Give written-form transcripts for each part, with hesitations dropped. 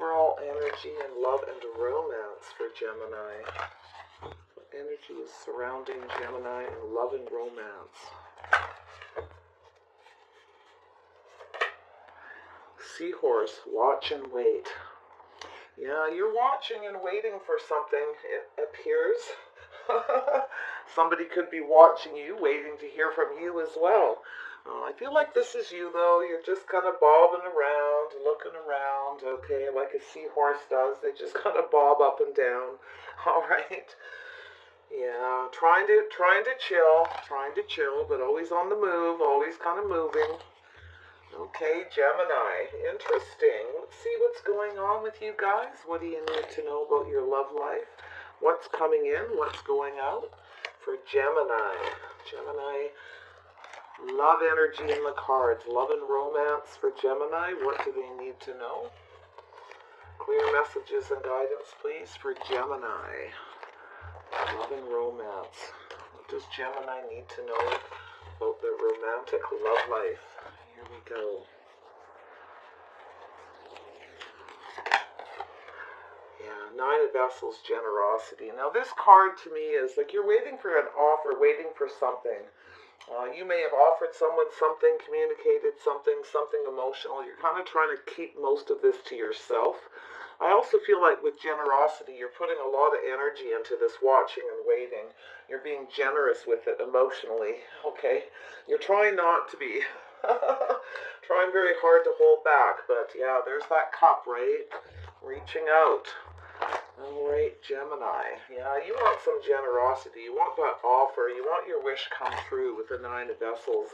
overall energy in love and romance for Gemini? What energy is surrounding Gemini in love and romance? Seahorse, watch and wait. Yeah, you're watching and waiting for something, it appears. Somebody could be watching you, waiting to hear from you as well. I feel like this is you, though. You're just kind of bobbing around, looking around, okay, like a seahorse does. They just kind of bob up and down, all right? Yeah, trying to chill, but always on the move, always kind of moving. Okay, Gemini, interesting. Let's see what's going on with you guys. What do you need to know about your love life? What's coming in? What's going out for Gemini? Gemini, love energy in the cards. Love and romance for Gemini. What do they need to know? Clear messages and guidance, please, for Gemini. Love and romance. What does Gemini need to know about their romantic love life? Here we go. Yeah, Nine of Vessels, generosity. Now this card to me is like you're waiting for an offer, waiting for something. You may have offered someone something, communicated something emotional. You're kind of trying to keep most of this to yourself. I also feel like with generosity, you're putting a lot of energy into this watching and waiting. You're being generous with it emotionally, okay? You're trying not to be. Trying very hard to hold back, but yeah, there's that cup, right? Reaching out. All right, Gemini. Yeah, you want some generosity. You want that offer. You want your wish come true with the Nine of Vessels.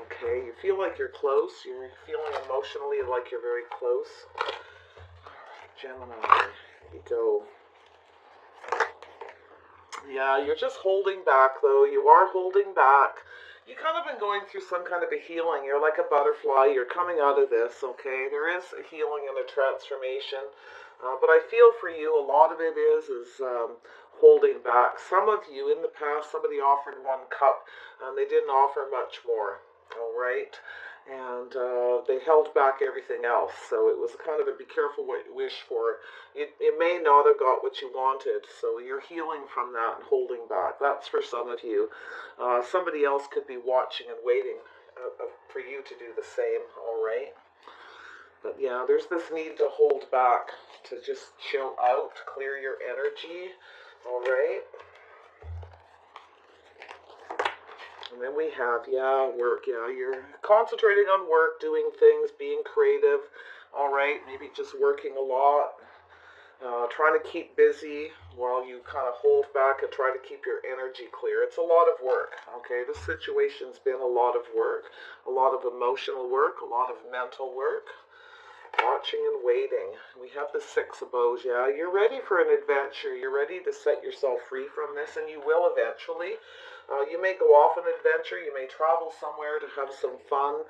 Okay, you feel like you're close. You're feeling emotionally like you're very close. All right, Gemini. Here you go. Yeah, you're just holding back, though. You are holding back. You kind of been going through some kind of a healing. You're like a butterfly. You're coming out of this, okay? There is a healing and a transformation. But I feel for you, a lot of it is holding back. Some of you, in the past, somebody offered one cup, and they didn't offer much more, all right? And they held back everything else. So it was kind of a be careful what you wish for. You may not have got what you wanted. So you're healing from that and holding back. That's for some of you. Somebody else could be watching and waiting for you to do the same, all right? But yeah, there's this need to hold back, to just chill out, clear your energy, all right? And then we have, yeah, work. Yeah, you're concentrating on work, doing things, being creative, all right? Maybe just working a lot, trying to keep busy while you kind of hold back and try to keep your energy clear. It's a lot of work, okay? This situation's been a lot of work, a lot of emotional work, a lot of mental work. Watching and waiting. We have the Six of Bows. Yeah, you're ready for an adventure. You're ready to set yourself free from this, and you will eventually. You may go off an adventure. You may travel somewhere to have some fun.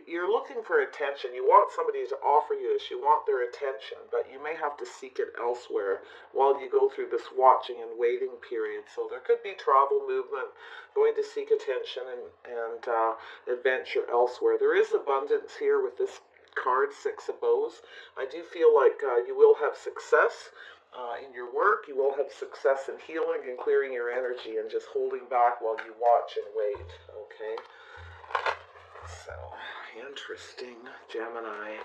You're looking for attention. You want somebody to offer you this. You want their attention, but you may have to seek it elsewhere while you go through this watching and waiting period. So there could be travel, movement, going to seek attention and adventure elsewhere. There is abundance here with this card, Six of Bows. I do feel like you will have success in your work. You will have success in healing and clearing your energy and just holding back while you watch and wait, okay? So, interesting, Gemini.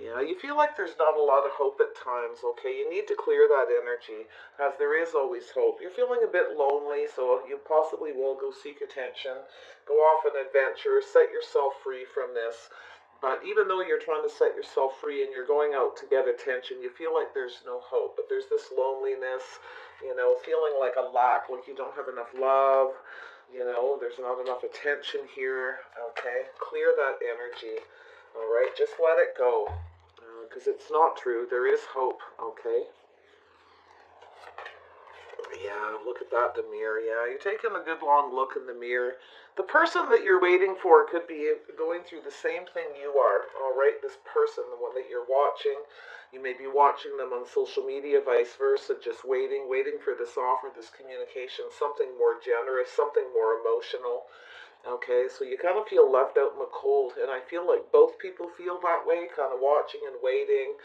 Yeah, you feel like there's not a lot of hope at times, okay? You need to clear that energy, as there is always hope. You're feeling a bit lonely, so you possibly will go seek attention, go off an adventure, set yourself free from this. But even though you're trying to set yourself free and you're going out to get attention, you feel like there's no hope. But there's this loneliness, feeling like a lack, like you don't have enough love. There's not enough attention here, okay? Clear that energy, all right? Just let it go, because it's not true. There is hope, okay? Yeah, look at that, the mirror. Yeah, you're taking a good long look in the mirror. The person that you're waiting for could be going through the same thing you are, all right? This person, the one that you're watching, you may be watching them on social media, vice versa, just waiting for this offer, this communication, something more generous, something more emotional. Okay, so you kind of feel left out in the cold, and I feel like both people feel that way, kind of watching and waiting.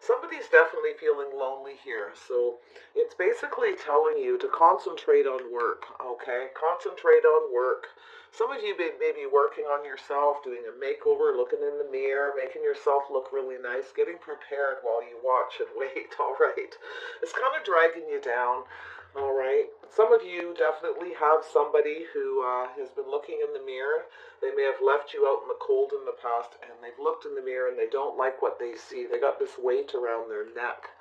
Somebody's definitely feeling lonely here, so it's basically telling you to concentrate on work, okay? Concentrate on work. Some of you may be working on yourself, doing a makeover, looking in the mirror, making yourself look really nice, getting prepared while you watch and wait, all right? It's kind of dragging you down. All right. Some of you definitely have somebody who has been looking in the mirror. They may have left you out in the cold in the past, and they've looked in the mirror and they don't like what they see. They got this weight around their neck.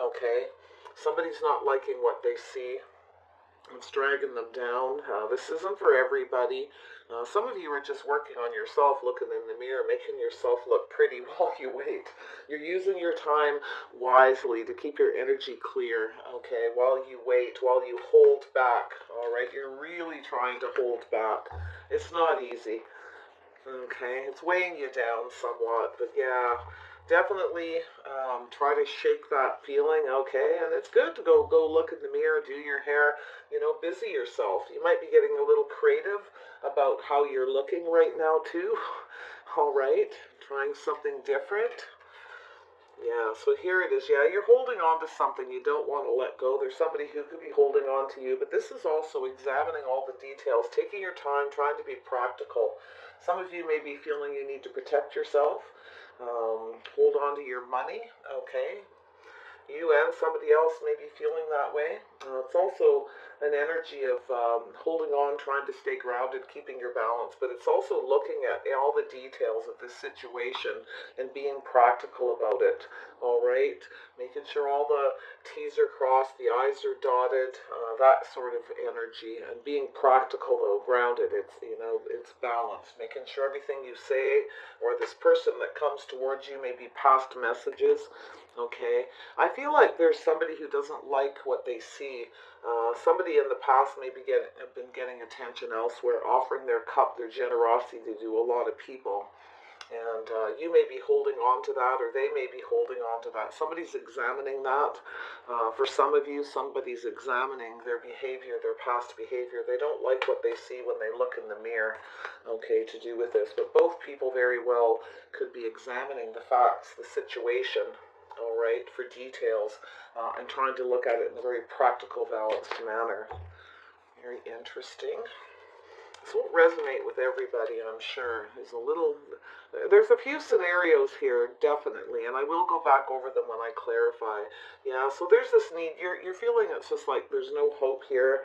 Okay. Somebody's not liking what they see. It's dragging them down. This isn't for everybody. Some of you are just working on yourself, looking in the mirror, making yourself look pretty while you wait. You're using your time wisely to keep your energy clear, okay, while you wait, while you hold back, all right? You're really trying to hold back. It's not easy. Okay, it's weighing you down somewhat, but yeah, definitely try to shake that feeling. Okay, and it's good to go look in the mirror, do your hair, busy yourself. You might be getting a little creative about how you're looking right now too. All right, trying something different. Yeah, so here it is. Yeah, you're holding on to something you don't want to let go. There's somebody who could be holding on to you, but this is also examining all the details, taking your time, trying to be practical. Some of you may be feeling you need to protect yourself, hold on to your money, okay? You and somebody else may be feeling that way. It's also an energy of holding on, trying to stay grounded, keeping your balance, but it's also looking at all the details of this situation and being practical about it. All right, making sure all the T's are crossed, the I's are dotted, that sort of energy, and being practical though, grounded. It's balanced, making sure everything you say or this person that comes towards you may be past messages. Okay, I feel like there's somebody who doesn't like what they see. Somebody in the past maybe have been getting attention elsewhere, offering their cup, their generosity to a lot of people. And you may be holding on to that, or they may be holding on to that. Somebody's examining that. For some of you, somebody's examining their behavior, their past behavior. They don't like what they see when they look in the mirror, okay, to do with this. But both people very well could be examining the facts, the situation, all right, for details, and trying to look at it in a very practical, balanced manner. Very interesting. This won't resonate with everybody, I'm sure. There's a few scenarios here, definitely, and I will go back over them when I clarify. Yeah, so there's this need. You're feeling it's just like there's no hope here.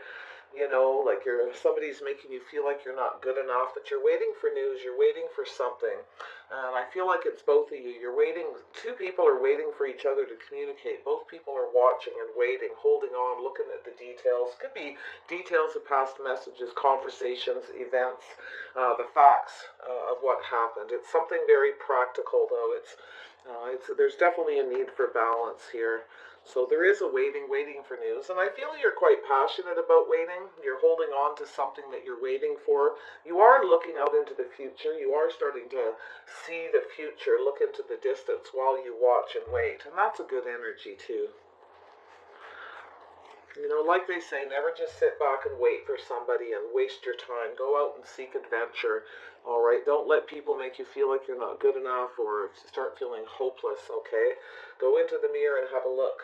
Like somebody's making you feel like you're not good enough, that you're waiting for news, you're waiting for something. And I feel like it's both of you. You're waiting, two people are waiting for each other to communicate. Both people are watching and waiting, holding on, looking at the details. Could be details of past messages, conversations, events, the facts of what happened. It's something very practical, though. There's definitely a need for balance here. So there is a waiting for news. And I feel you're quite passionate about waiting. You're holding on to something that you're waiting for. You are looking out into the future. You are starting to see the future, look into the distance while you watch and wait. And that's a good energy too. Like they say, never just sit back and wait for somebody and waste your time. Go out and seek adventure. All right, don't let people make you feel like you're not good enough or start feeling hopeless, okay? Go into the mirror and have a look.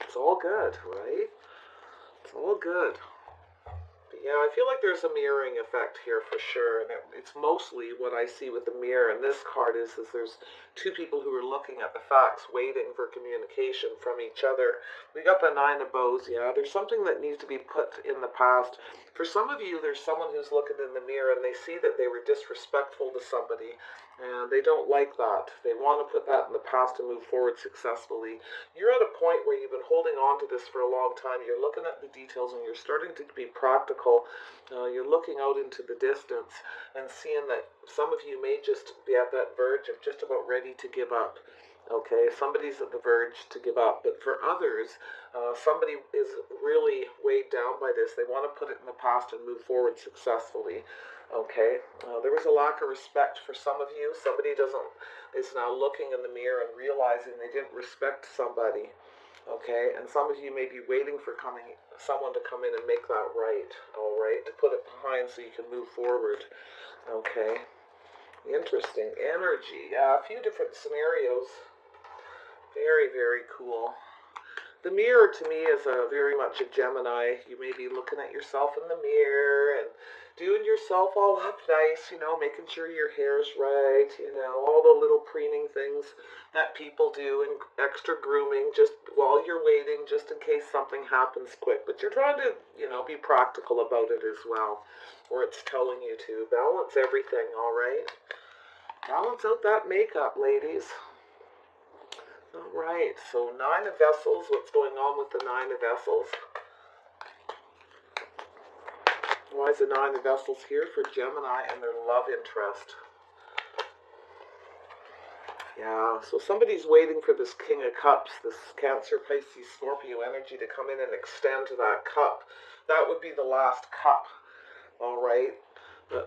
It's all good, right? It's all good. But yeah, I feel like there's a mirroring effect here for sure, and it's mostly what I see with the mirror. And this card is there's two people who are looking at the facts, waiting for communication from each other. We got the Nine of Bows. Yeah, there's something that needs to be put in the past. For some of you, there's someone who's looking in the mirror and they see that they were disrespectful to somebody, and they don't like that. They want to put that in the past and move forward successfully. You're at a point where you've been holding on to this for a long time. You're looking at the details and you're starting to be practical. You're looking out into the distance and seeing that some of you may just be at that verge of just about ready to give up. Okay, somebody's at the verge to give up, but for others, somebody is really weighed down by this. They want to put it in the past and move forward successfully. Okay, there was a lack of respect for some of you. Somebody is now looking in the mirror and realizing they didn't respect somebody. Okay, and some of you may be waiting for someone to come in and make that right, all right, to put it behind so you can move forward. Okay, interesting energy. Yeah, a few different scenarios. Very, very cool. The mirror to me is very much a Gemini. You may be looking at yourself in the mirror and doing yourself all up nice, making sure your hair's right, all the little preening things that people do and extra grooming just while you're waiting, just in case something happens quick. But you're trying to, be practical about it as well, or it's telling you to. Balance everything, all right? Balance out that makeup, ladies. All right, so Nine of Vessels, what's going on with the Nine of Vessels? Why is the Nine of Vessels here for Gemini and their love interest? Yeah, so somebody's waiting for this King of Cups, this Cancer, Pisces, Scorpio energy to come in and extend that cup. That would be the last cup, all right?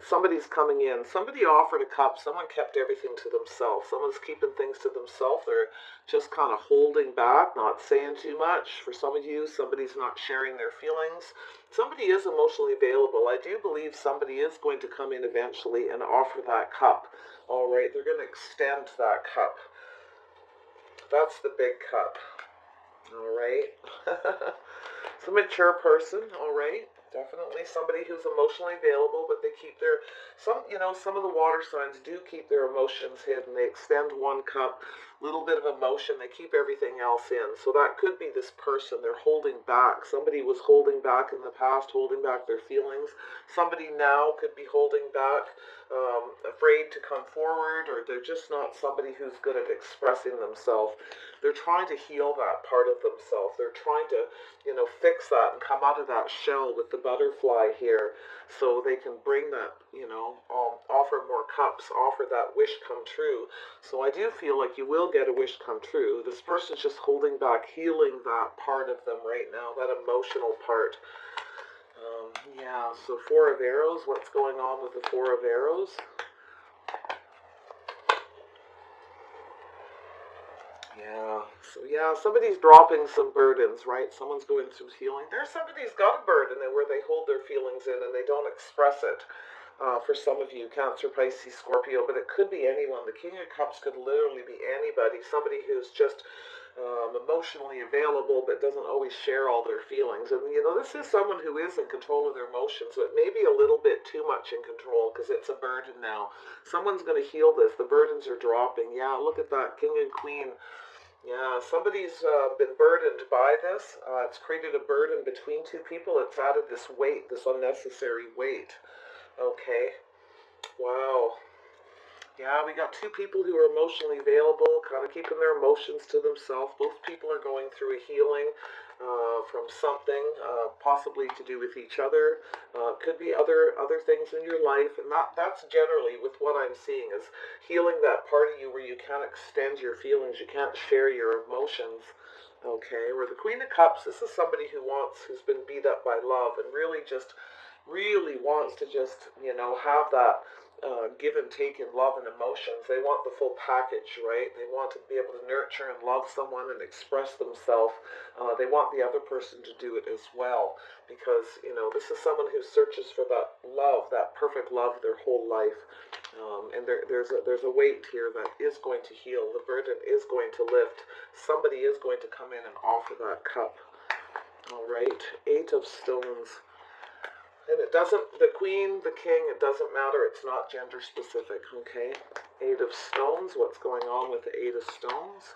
Somebody's coming in. Somebody offered a cup. Someone kept everything to themselves. Someone's keeping things to themselves. They're just kind of holding back, not saying too much. For some of you, somebody's not sharing their feelings. Somebody is emotionally available. I do believe somebody is going to come in eventually and offer that cup. All right, they're going to extend that cup. That's the big cup. All right. It's a mature person, all right. Definitely somebody who's emotionally available, but they keep some of the water signs do keep their emotions hidden. They extend one cup, little bit of emotion, they keep everything else in. So that could be this person. They're holding back. Somebody was holding back in the past, holding back their feelings. Somebody now could be holding back, afraid to come forward, or they're just not somebody who's good at expressing themselves. They're trying to heal that part of themselves. They're trying to fix that and come out of that shell with the butterfly here so they can bring that, offer more cups, offer that wish come true. So I do feel like you will get a wish come true. This person's just holding back, healing that part of them right now, that emotional part. Yeah, so Four of Arrows, what's going on with the Four of Arrows? Yeah, somebody's dropping some burdens, right? Someone's going through healing. There's somebody's got a burden and where they hold their feelings in and they don't express it. For some of you, Cancer, Pisces, Scorpio, but it could be anyone. The King of Cups could literally be anybody. Somebody who's just emotionally available but doesn't always share all their feelings. And, this is someone who is in control of their emotions, so it may be a little bit too much in control because it's a burden now. Someone's going to heal this. The burdens are dropping. Yeah, look at that, King and Queen. Yeah, somebody's been burdened by this. It's created a burden between two people. It's added this weight, this unnecessary weight. Okay. Wow. Yeah, we got two people who are emotionally available, kind of keeping their emotions to themselves. Both people are going through a healing from something, possibly to do with each other. Could be other things in your life, and that's generally with what I'm seeing is healing that part of you where you can't extend your feelings, you can't share your emotions. Okay, where the Queen of Cups, this is somebody who's been beat up by love and really wants to just, have that give and take in love and emotions. They want the full package, right? They want to be able to nurture and love someone and express themselves. They want the other person to do it as well because, this is someone who searches for that love, that perfect love their whole life. And there's a weight here that is going to heal. The burden is going to lift. Somebody is going to come in and offer that cup. All right, Eight of Stones. And it doesn't, the Queen, the King, it doesn't matter. It's not gender specific, okay? Eight of Stones, what's going on with the Eight of Stones?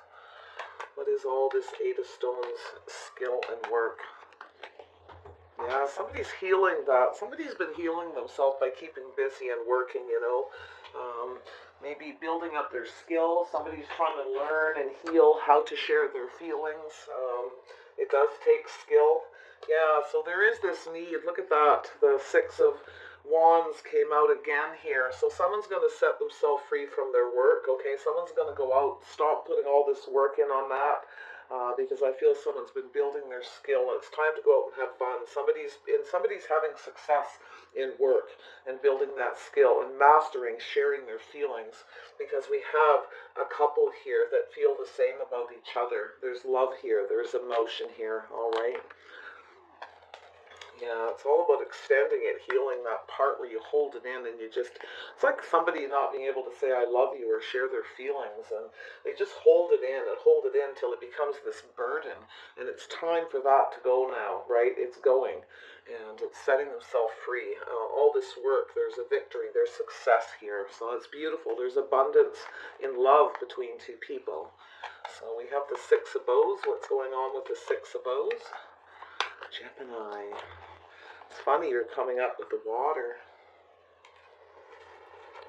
What is all this Eight of Stones skill and work? Yeah, somebody's healing that. Somebody's been healing themselves by keeping busy and working, maybe building up their skill. Somebody's trying to learn and heal how to share their feelings. It does take skill. Yeah, so there is this need. Look at that. The Six of Wands came out again here. So someone's going to set themselves free from their work, okay? Someone's going to go out, stop putting all this work in on that. because I feel someone's been building their skill. It's time to go out and have fun. Somebody's having success in work and building that skill and mastering, sharing their feelings, because we have a couple here that feel the same about each other. There's love here. There's emotion here. All right. Yeah, it's all about extending it, healing that part where you hold it in and you just, it's like somebody not being able to say I love you or share their feelings, and they just hold it in and hold it in until it becomes this burden, and it's time for that to go now, right? It's going, and it's setting themselves free. All this work, there's a victory, there's success here, so it's beautiful. There's abundance in love between two people. So we have the Six of Bows. What's going on with the Six of Bows? Gemini. It's funny you're coming up with the water.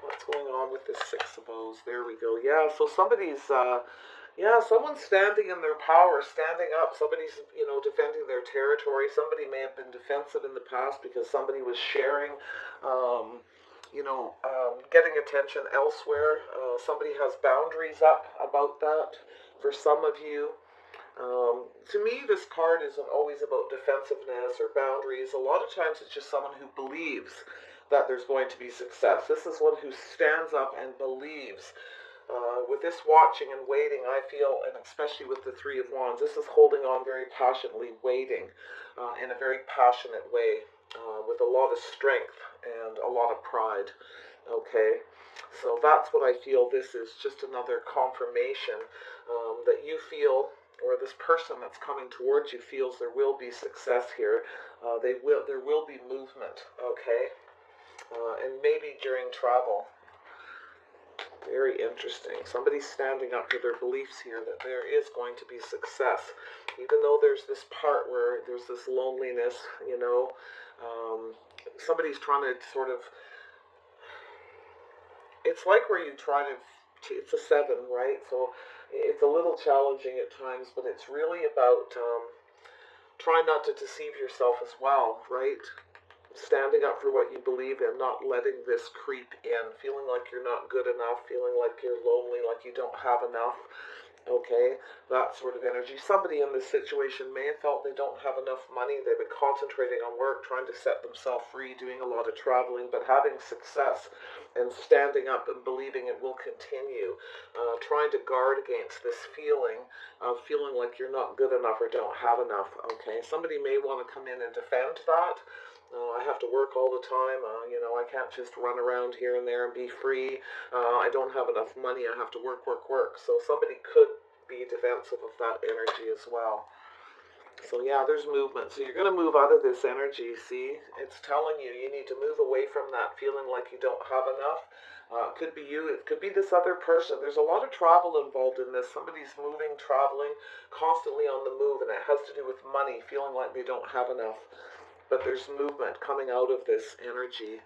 What's going on with this Six of Bows? There we go. Yeah, so somebody's, someone's standing in their power, standing up. Somebody's, defending their territory. Somebody may have been defensive in the past because somebody was sharing, getting attention elsewhere. Somebody has boundaries up about that for some of you. To me, this card isn't always about defensiveness or boundaries. A lot of times it's just someone who believes that there's going to be success. This is one who stands up and believes. With this watching and waiting, I feel, and especially with the Three of Wands, this is holding on very passionately, waiting in a very passionate way, with a lot of strength and a lot of pride. Okay, so that's what I feel. This is just another confirmation that you feel, or this person that's coming towards you feels there will be success here. There will be movement, okay? And maybe during travel. Very interesting. Somebody's standing up for their beliefs here that there is going to be success. Even though there's this part where there's this loneliness, somebody's trying to sort of, it's like where you try to, it's a 7, right? So it's a little challenging at times, but it's really about trying not to deceive yourself as well, right? Standing up for what you believe in, not letting this creep in, feeling like you're not good enough, feeling like you're lonely, like you don't have enough, okay? That sort of energy. Somebody in this situation may have felt they don't have enough money. They've been concentrating on work, trying to set themselves free, doing a lot of traveling, but having success and standing up and believing it will continue, trying to guard against this feeling of feeling like you're not good enough or don't have enough, okay? Somebody may want to come in and defend that. I have to work all the time. I can't just run around here and there and be free. I don't have enough money. I have to work. So somebody could be defensive of that energy as well. So yeah, there's movement. So you're going to move out of this energy, see? It's telling you need to move away from that feeling like you don't have enough. It could be you. It could be this other person. There's a lot of travel involved in this. Somebody's moving, traveling, constantly on the move, and it has to do with money, feeling like they don't have enough. But there's movement coming out of this energy.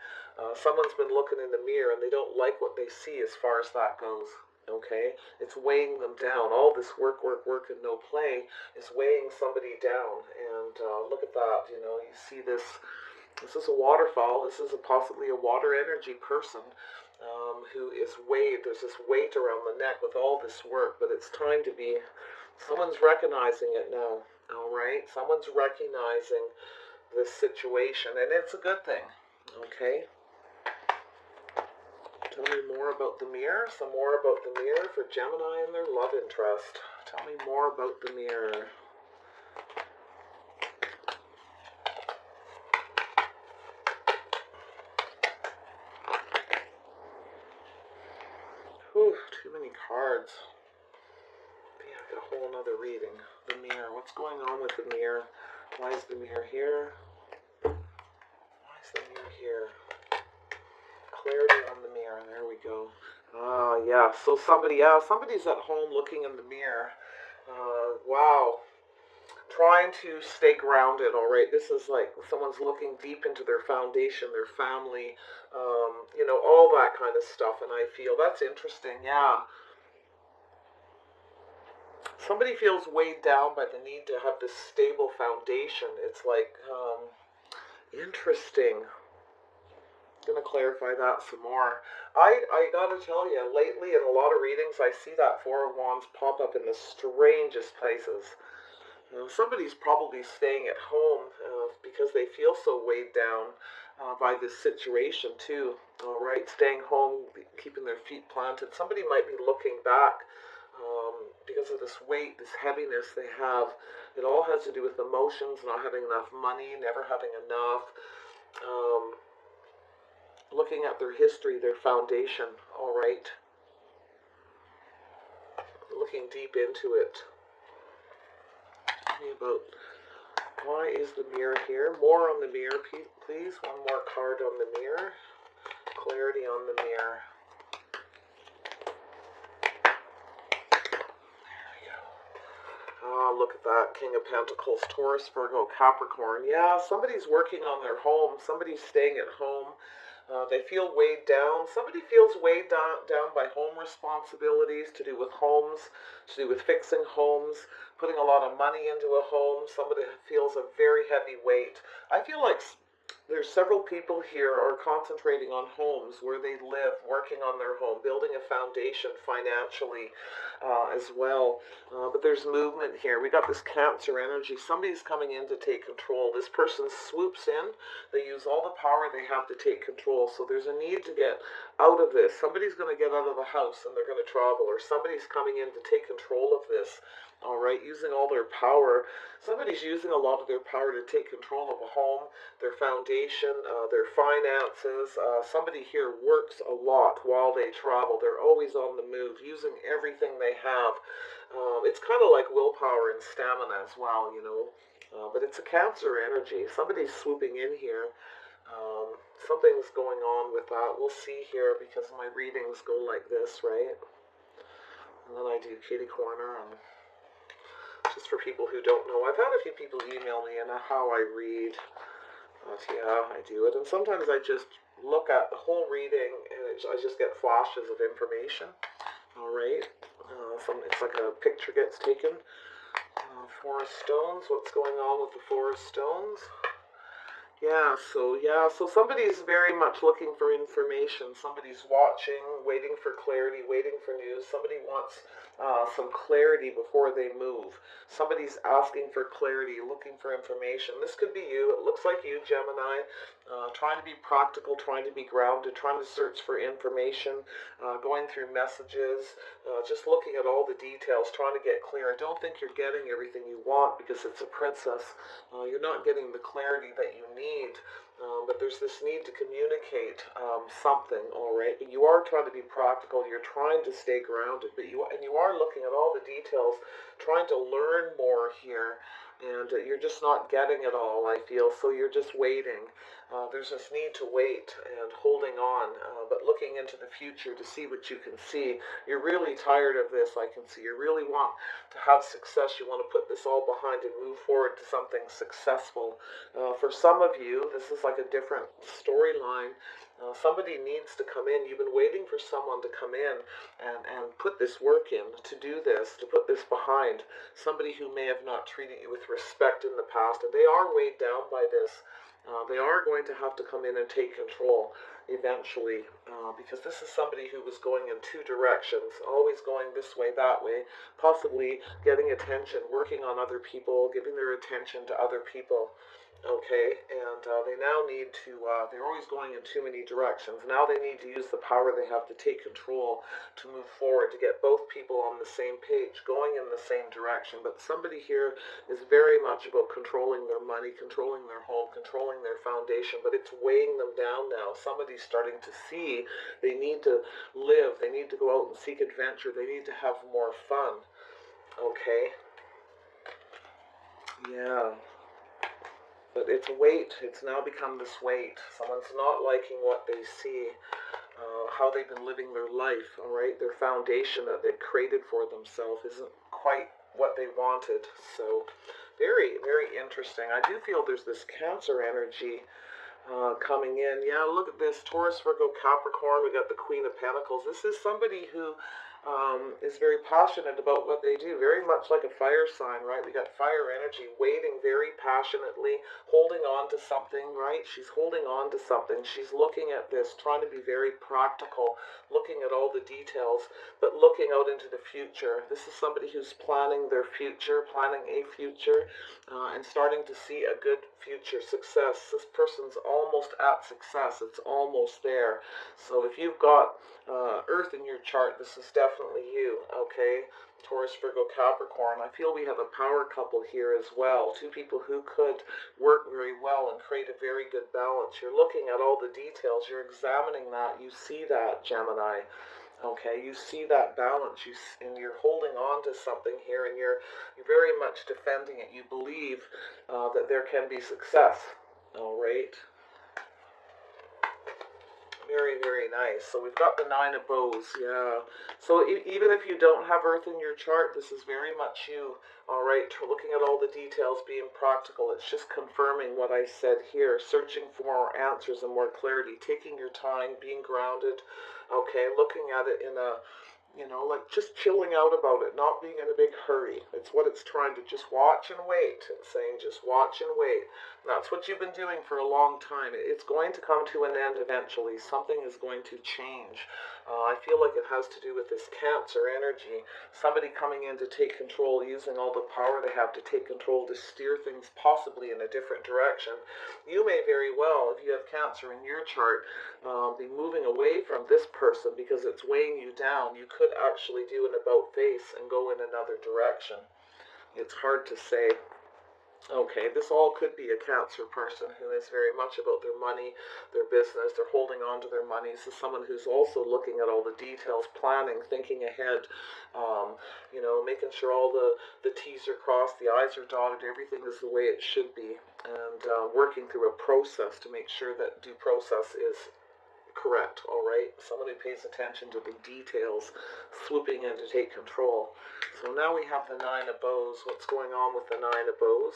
Someone's been looking in the mirror and they don't like what they see as far as that goes. Okay? It's weighing them down. All this work, and no play is weighing somebody down. And look at that. You see this. This is a waterfall. This is possibly a water energy person who is weighed. There's this weight around the neck with all this work, but it's time to be. Someone's recognizing it now. All right? Someone's recognizing this situation, and it's a good thing. Okay, tell me more about the mirror. Some more about the mirror for Gemini and their love interest. Tell me more about the mirror. Whew, too many cards. Yeah, I got a whole nother reading. The mirror. What's going on with the mirror? Why is the mirror here? Why is the mirror here? Clarity on the mirror. There we go. Yeah. So somebody's at home looking in the mirror. Wow. Trying to stay grounded, all right? This is like someone's looking deep into their foundation, their family, all that kind of stuff. And I feel that's interesting. Yeah. Somebody feels weighed down by the need to have this stable foundation. It's like, interesting. going to clarify that some more. I got to tell you, lately in a lot of readings, I see that Four of Wands pop up in the strangest places. Somebody's probably staying at home because they feel so weighed down by this situation too. All right, staying home, keeping their feet planted. Somebody might be looking back because of this weight, this heaviness they have. It all has to do with emotions, not having enough money, never having enough. Looking at their history, their foundation. All right, looking deep into it. About why is the mirror here? More on the mirror, please. One more card on the mirror. Clarity on the mirror. There we go. Ah, look at that. King of Pentacles, Taurus, Virgo, Capricorn. Yeah, somebody's working on their home. Somebody's staying at home. They feel weighed down. Somebody feels weighed down by home responsibilities to do with homes, to do with fixing homes, putting a lot of money into a home. Somebody feels a very heavy weight. I feel like there's several people here are concentrating on homes where they live, working on their home, building a foundation financially as well. But there's movement here. We got this Cancer energy. Somebody's coming in to take control. This person swoops in. They use all the power they have to take control. So there's a need to get out of this. Somebody's going to get out of the house and they're going to travel, or somebody's coming in to take control of this. All right, using all their power. Somebody's using a lot of their power to take control of a home, their foundation, their finances. Somebody here works a lot while they travel. They're always on the move, using everything they have. It's kind of like willpower and stamina as well, you know. But it's a Cancer energy. Somebody's swooping in here. Something's going on with that. We'll see here because my readings go like this, right? And then I do kitty corner and just for people who don't know, I've had a few people email me and how I read. But yeah, I do it. And sometimes I just look at the whole reading and I just get flashes of information. All right. It's like a picture gets taken. Four of Stones. What's going on with the Four of Stones? So somebody's very much looking for information. Somebody's watching, waiting for clarity, waiting for news. Somebody wants some clarity before they move. Somebody's asking for clarity, looking for information. This could be you. It looks like you, Gemini, trying to be practical, trying to be grounded, trying to search for information, going through messages, just looking at all the details, trying to get clear. I don't think you're getting everything you want because it's a princess. You're not getting the clarity that you need. But there's this need to communicate something, all right? But you are trying to be practical. You're trying to stay grounded, but you are looking at all the details, trying to learn more here, and you're just not getting it all, I feel. So you're just waiting. There's this need to wait and holding on, but looking into the future to see what you can see. You're really tired of this, I can see. You really want to have success. You want to put this all behind and move forward to something successful. For some of you, this is like a different storyline. Somebody needs to come in. You've been waiting for someone to come in and put this work in, to do this, to put this behind. Somebody who may have not treated you with respect in the past, and they are weighed down by this. They are going to have to come in and take control eventually, because this is somebody who was going in two directions, always going this way, that way, possibly getting attention, working on other people, giving their attention to other people. Okay, and they now need to, they're always going in too many directions. Now they need to use the power they have to take control, to move forward, to get both people on the same page, going in the same direction. But somebody here is very much about controlling their money, controlling their home, controlling their foundation, but it's weighing them down now. Somebody's starting to see they need to live, they need to go out and seek adventure, they need to have more fun. Okay? Yeah. But it's a weight. It's now become this weight. Someone's not liking what they see, how they've been living their life, all right? Their foundation that they've created for themselves isn't quite what they wanted. So very, very interesting. I do feel there's this Cancer energy coming in. Yeah, look at this. Taurus, Virgo, Capricorn. We got the Queen of Pentacles. This is somebody who is very passionate about what they do, very much like a fire sign, right? We got fire energy, waiting very passionately, holding on to something, right? She's holding on to something. She's looking at this, trying to be very practical, looking at all the details, but looking out into the future. This is somebody who's planning their future, planning a future, and starting to see a good future success. This person's almost at success. It's almost there. So if you've got Earth in your chart, this is definitely you, okay? Taurus, Virgo, Capricorn. I feel we have a power couple here as well. Two people who could work very well and create a very good balance. You're looking at all the details. You're examining that. You see that, Gemini. Okay, you see that balance, and you're holding on to something here, and you're very much defending it. You believe that there can be success. All right. Very, very nice. So we've got the Nine of Bows, yeah. So even if you don't have Earth in your chart, this is very much you, all right? Looking at all the details, being practical. It's just confirming what I said here, searching for more answers and more clarity, taking your time, being grounded, okay? Looking at it in a, like just chilling out about it, not being in a big hurry. It's what it's trying to just watch and wait. It's saying just watch and wait. And that's what you've been doing for a long time. It's going to come to an end eventually. Something is going to change. I feel like it has to do with this Cancer energy. Somebody coming in to take control, using all the power they have to take control to steer things possibly in a different direction. You may very well, if you have Cancer in your chart, be moving away from this person because it's weighing you down. You could actually do an about face and go in another direction. It's hard to say. Okay, this all could be a Cancer person who is very much about their money, their business, they're holding on to their money. This is someone who's also looking at all the details, planning, thinking ahead, making sure all the T's are crossed, the I's are dotted, everything is the way it should be, and working through a process to make sure that due process is correct, all right? Someone who pays attention to the details, swooping in to take control. So now we have the Nine of Bows. What's going on with the Nine of Bows?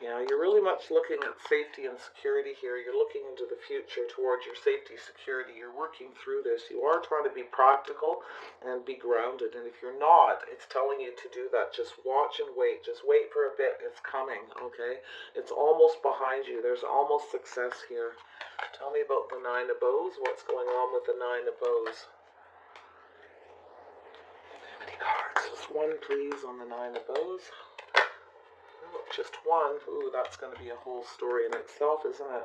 Yeah, you're really much looking at safety and security here. You're looking into the future towards your safety, security. You're working through this. You are trying to be practical and be grounded. And if you're not, it's telling you to do that. Just watch and wait. Just wait for a bit. It's coming, okay? It's almost behind you. There's almost success here. Tell me about the Nine of Bows. What's going on with the Nine of Bows? How many cards? Just one, please, on the Nine of Bows. Just one. Ooh, that's going to be a whole story in itself, isn't it?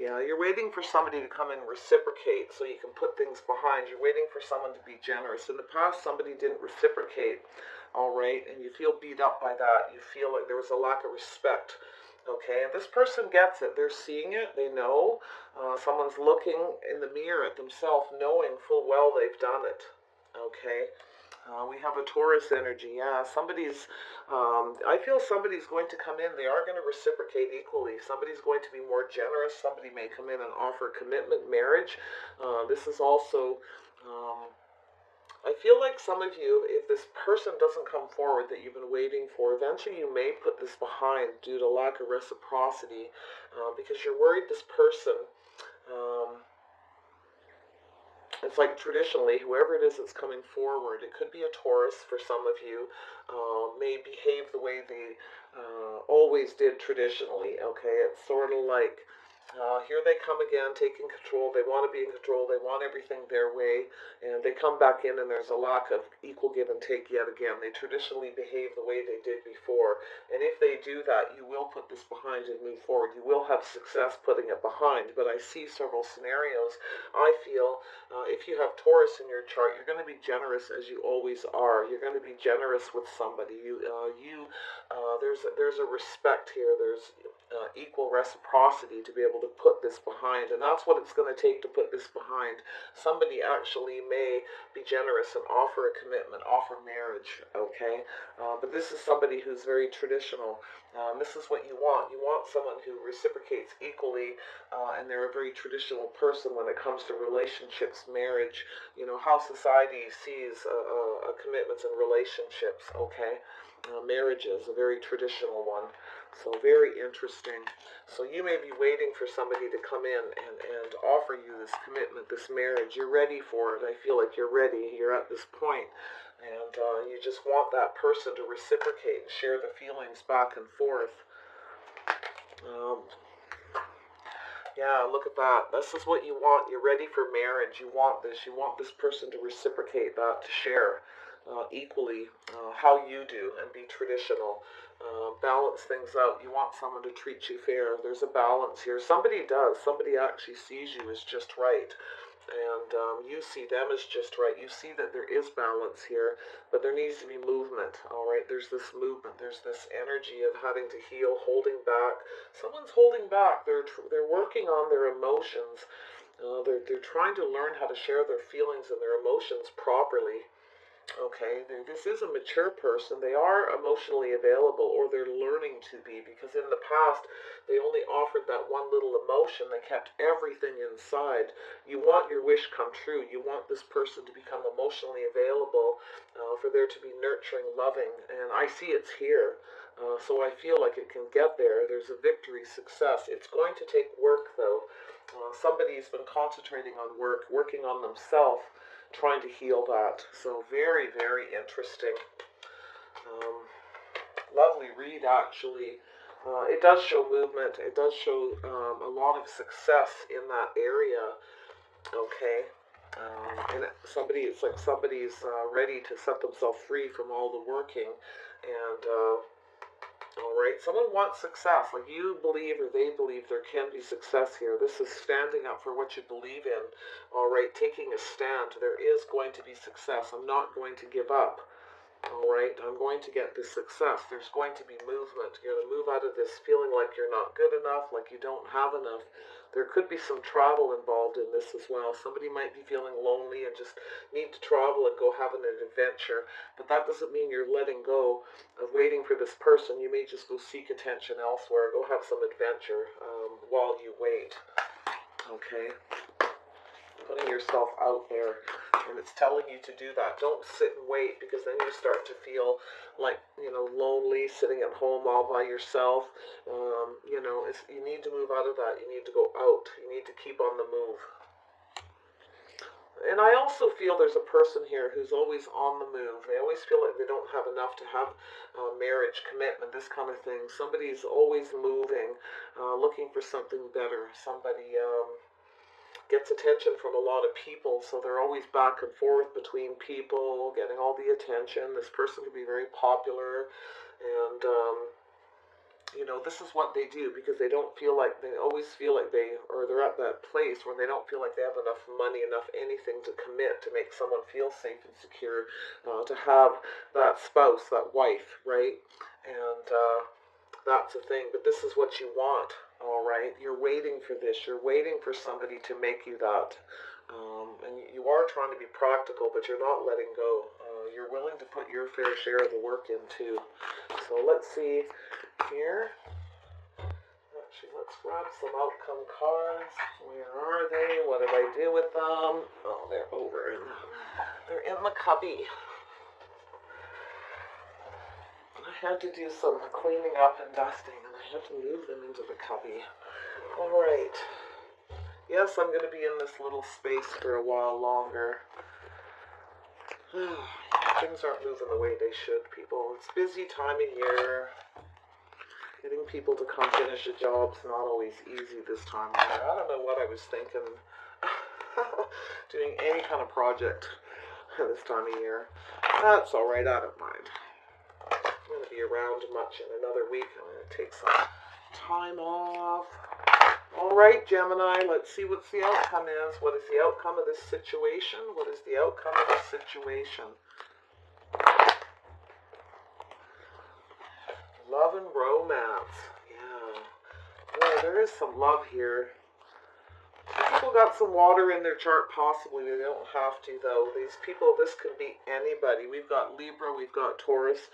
Yeah, you're waiting for somebody to come and reciprocate so you can put things behind. You're waiting for someone to be generous. In the past, somebody didn't reciprocate, all right, and you feel beat up by that. You feel like there was a lack of respect, okay, and this person gets it. They're seeing it. They know. Someone's looking in the mirror at themselves, knowing full well they've done it, okay. We have a Taurus energy, yeah. I feel somebody's going to come in. They are going to reciprocate equally. Somebody's going to be more generous. Somebody may come in and offer commitment, marriage. This is also, I feel like some of you, if this person doesn't come forward that you've been waiting for, eventually you may put this behind due to lack of reciprocity because you're worried this person... It's like traditionally, whoever it is that's coming forward, it could be a Taurus for some of you, may behave the way they always did traditionally, okay? It's sort of like, here they come again, taking control. They want to be in control. They want everything their way. And they come back in and there's a lack of equal give and take yet again. They traditionally behave the way they did before. And if they do that, you will put this behind and move forward. You will have success putting it behind. But I see several scenarios. I feel if you have Taurus in your chart, you're going to be generous as you always are. You're going to be generous with somebody. There's a respect here. There's equal reciprocity to be able to put this behind, and that's what it's going to take to put this behind. Somebody actually may be generous and offer a commitment, offer marriage, okay? But this is somebody who's very traditional. This is what you want. You want someone who reciprocates equally, and they're a very traditional person when it comes to relationships, marriage, how society sees commitments and relationships, okay? Marriage is a very traditional one. So very interesting. So you may be waiting for somebody to come in and offer you this commitment, this marriage. You're ready for it. I feel like you're ready. You're at this point. And you just want that person to reciprocate and share the feelings back and forth. Um, yeah, look at that. This is what you want. You're ready for marriage. You want this. You want this person to reciprocate that, to share equally how you do and be traditional. Balance things out. You want someone to treat you fair. There's a balance here. Somebody does. Somebody actually sees you as just right. And you see them as just right. You see that there is balance here, but there needs to be movement, all right? There's this movement. There's this energy of having to heal, holding back. Someone's holding back. They're working on their emotions. They're trying to learn how to share their feelings and their emotions properly. Okay, this is a mature person. They are emotionally available, or they're learning to be, because in the past they only offered that one little emotion. They kept everything inside. You want your wish come true. You want this person to become emotionally available, for there to be nurturing, loving, and I see it's here. So I feel like it can get there. There's a victory, success. It's going to take work, though. Somebody's been concentrating on work, working on themselves, trying to heal that. So very, very interesting. Lovely read, actually. It does show movement. It does show a lot of success in that area. Okay. And it's like somebody's ready to set themselves free from all the working. And all right, someone wants success. Like you believe or they believe there can be success here. This is standing up for what you believe in. All right, taking a stand. There is going to be success. I'm not going to give up. All right, I'm going to get this success. There's going to be movement. You're going to move out of this feeling like you're not good enough, like you don't have enough. There could be some travel involved in this as well. Somebody might be feeling lonely and just need to travel and go have an adventure. But that doesn't mean you're letting go of waiting for this person. You may just go seek attention elsewhere. Go have some adventure while you wait. Okay? Putting yourself out there, and it's telling you to do that. Don't sit and wait, because then you start to feel like, lonely, sitting at home all by yourself. You need to move out of that. You need to go out. You need to keep on the move. And I also feel there's a person here who's always on the move. They always feel like they don't have enough to have marriage, commitment, this kind of thing. Somebody's always moving, looking for something better. Somebody gets attention from a lot of people, so they're always back and forth between people, getting all the attention. This person can be very popular, and this is what they do, because they always feel like they're at that place where they don't feel like they have enough money, enough anything to commit to make someone feel safe and secure, to have that spouse, that wife, right? And that's the thing. But this is what you want. All right, you're waiting for this. You're waiting for somebody to make you that. And you are trying to be practical, but you're not letting go. You're willing to put your fair share of the work in too. So let's see here. Actually, let's grab some outcome cards. Where are they? What did I do with them? Oh, they're over. They're in the cubby. I had to do some cleaning up and dusting, and I had to move them into the cubby. All right. Yes, I'm going to be in this little space for a while longer. Things aren't moving the way they should, people. It's busy time of year. Getting people to come finish a job's not always easy this time of year. I don't know what I was thinking doing any kind of project this time of year. That's all right, I don't mind. I'm going to be around much in another week. I'm going to take some time off. All right, Gemini, let's see what the outcome is. What is the outcome of this situation? What is the outcome of this situation? Love and romance. Yeah. Well, there is some love here. People got some water in their chart, possibly. They don't have to, though. These people, this could be anybody. We've got Libra, we've got Taurus,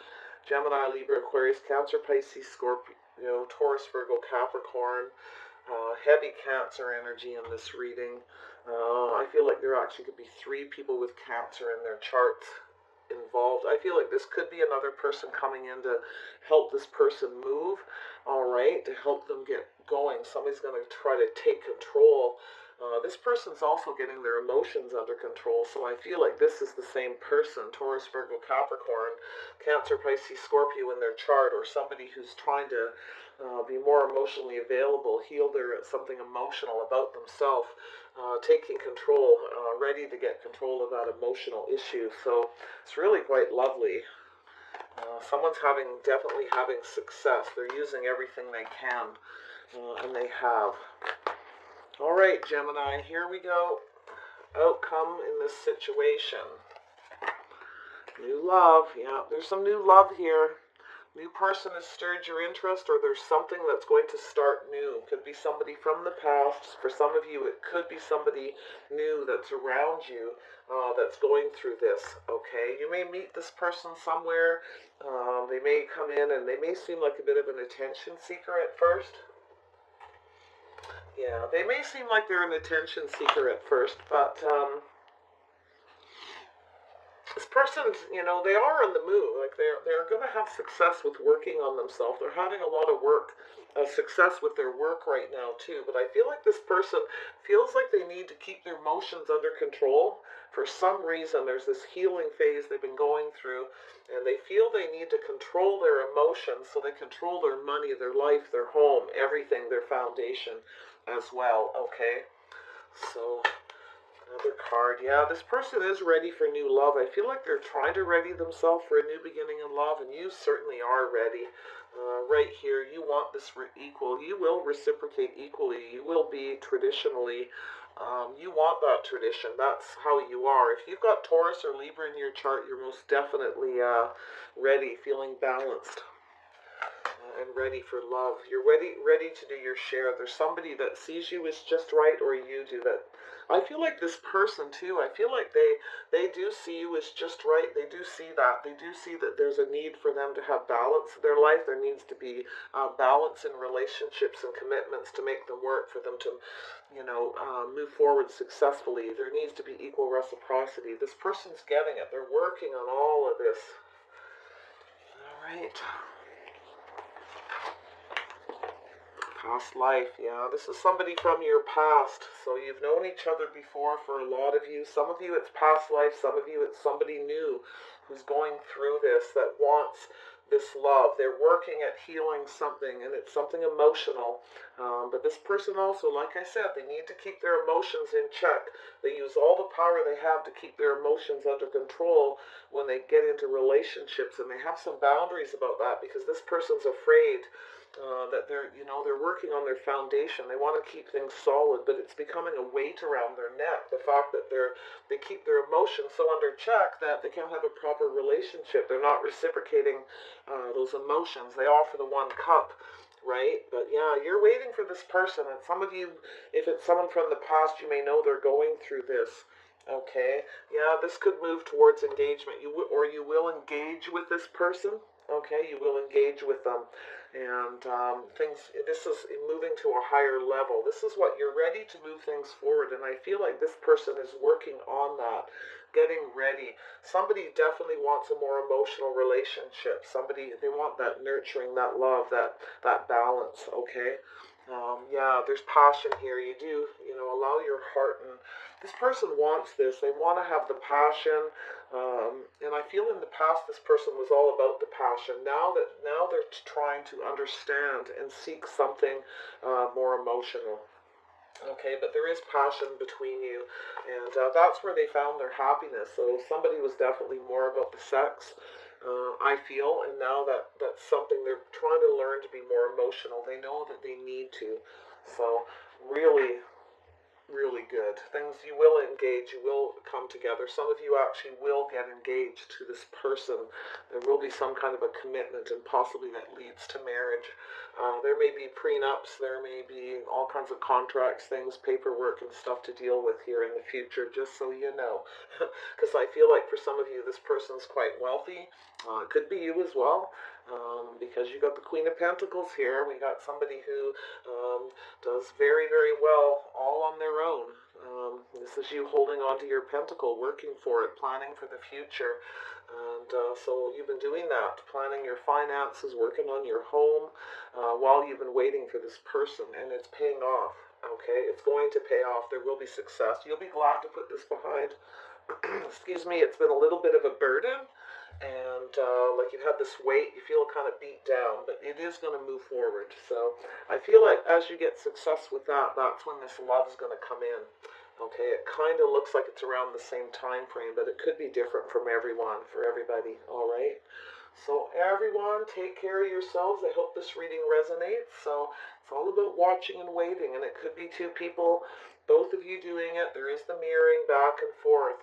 Gemini, Libra, Aquarius, Cancer, Pisces, Scorpio, Taurus, Virgo, Capricorn. Heavy Cancer energy in this reading. I feel like there actually could be 3 people with Cancer in their charts involved. I feel like this could be another person coming in to help this person move. all right, to help them get going. Somebody's going to try to take control. This person's also getting their emotions under control, so I feel like this is the same person, Taurus, Virgo, Capricorn, Cancer, Pisces, Scorpio in their chart, or somebody who's trying to be more emotionally available, heal something emotional about themselves, taking control, ready to get control of that emotional issue. So it's really quite lovely. Someone's definitely having success. They're using everything they can, and they have. All right, Gemini, here we go. Outcome in this situation. New love. Yeah, there's some new love here. New person has stirred your interest, or there's something that's going to start new. Could be somebody from the past. For some of you, it could be somebody new that's around you that's going through this, okay? You may meet this person somewhere. They may come in and they may seem like a bit of an attention seeker at first. Yeah, they may seem like they're an attention seeker at first, but this person, they are on the move. Like they're going to have success with working on themselves. They're having a lot of success with their work right now too. But I feel like this person feels like they need to keep their emotions under control. For some reason, there's this healing phase they've been going through, and they feel they need to control their emotions so they control their money, their life, their home, everything, their foundation as well. Okay, so. Another card. Yeah, this person is ready for new love. I feel like they're trying to ready themselves for a new beginning in love, and you certainly are ready. Right here, you want this equal. You will reciprocate equally. You will be traditionally. You want that tradition. That's how you are. If you've got Taurus or Libra in your chart, you're most definitely ready, feeling balanced. And ready for love. You're ready to do your share. There's somebody that sees you as just right, or you do that. I feel like this person too, I feel like they do see you as just right. They do see that. They do see that there's a need for them to have balance in their life. There needs to be balance in relationships and commitments to make them work, for them to, move forward successfully. There needs to be equal reciprocity. This person's getting it. They're working on all of this. All right. Past life, yeah. This is somebody from your past. So you've known each other before for a lot of you. Some of you it's past life. Some of you it's somebody new who's going through this, that wants this love. They're working at healing something, and it's something emotional. But this person also, like I said, they need to keep their emotions in check. They use all the power they have to keep their emotions under control when they get into relationships, and they have some boundaries about that, because this person's afraid that they're working on their foundation. They want to keep things solid, but it's becoming a weight around their neck. The fact that they keep their emotions so under check that they can't have a proper relationship. They're not reciprocating those emotions. They offer the one cup, right? But yeah, you're waiting for this person, and some of you, if it's someone from the past, you may know they're going through this. Okay, yeah, this could move towards engagement. You will engage with this person. Okay, you will engage with them, and this is moving to a higher level. This is what you're ready to move things forward, and I feel like this person is working on that, getting ready. Somebody definitely wants a more emotional relationship. They want that nurturing, that love, that balance. Okay. Yeah, there's passion here. You do, allow your heart, and this person wants this. They want to have the passion, and I feel in the past this person was all about the passion. Now they're trying to understand and seek something more emotional. Okay, but there is passion between you, and that's where they found their happiness. So somebody was definitely more about the sex, I feel, and now that's something they're trying to learn, to be more emotional. They know that they need to. So really, really good. Things, you will engage, you will come together. Some of you actually will get engaged to this person. There will be some kind of a commitment, and possibly that leads to marriage. There may be prenups, there may be all kinds of contracts, things, paperwork and stuff to deal with here in the future, just so you know. Because I feel like for some of you, this person's quite wealthy. It could be you as well. because you got the Queen of Pentacles here. We got somebody who does very, very well all on their own. This is you holding on to your pentacle, working for it, planning for the future. And so you've been doing that, planning your finances, working on your home while you've been waiting for this person, and it's paying off. Okay, it's going to pay off. There will be success. You'll be glad to put this behind. Excuse me, it's been a little bit of a burden, and like you've had this weight, you feel kind of beat down, but it is going to move forward. So I feel like as you get success with that, that's when this love is going to come in. Okay, it kind of looks like it's around the same time frame, but it could be different from everyone, for everybody. All right. So everyone, take care of yourselves. I hope this reading resonates. So it's all about watching and waiting, and it could be two people, both of you doing it. There is the mirroring back and forth.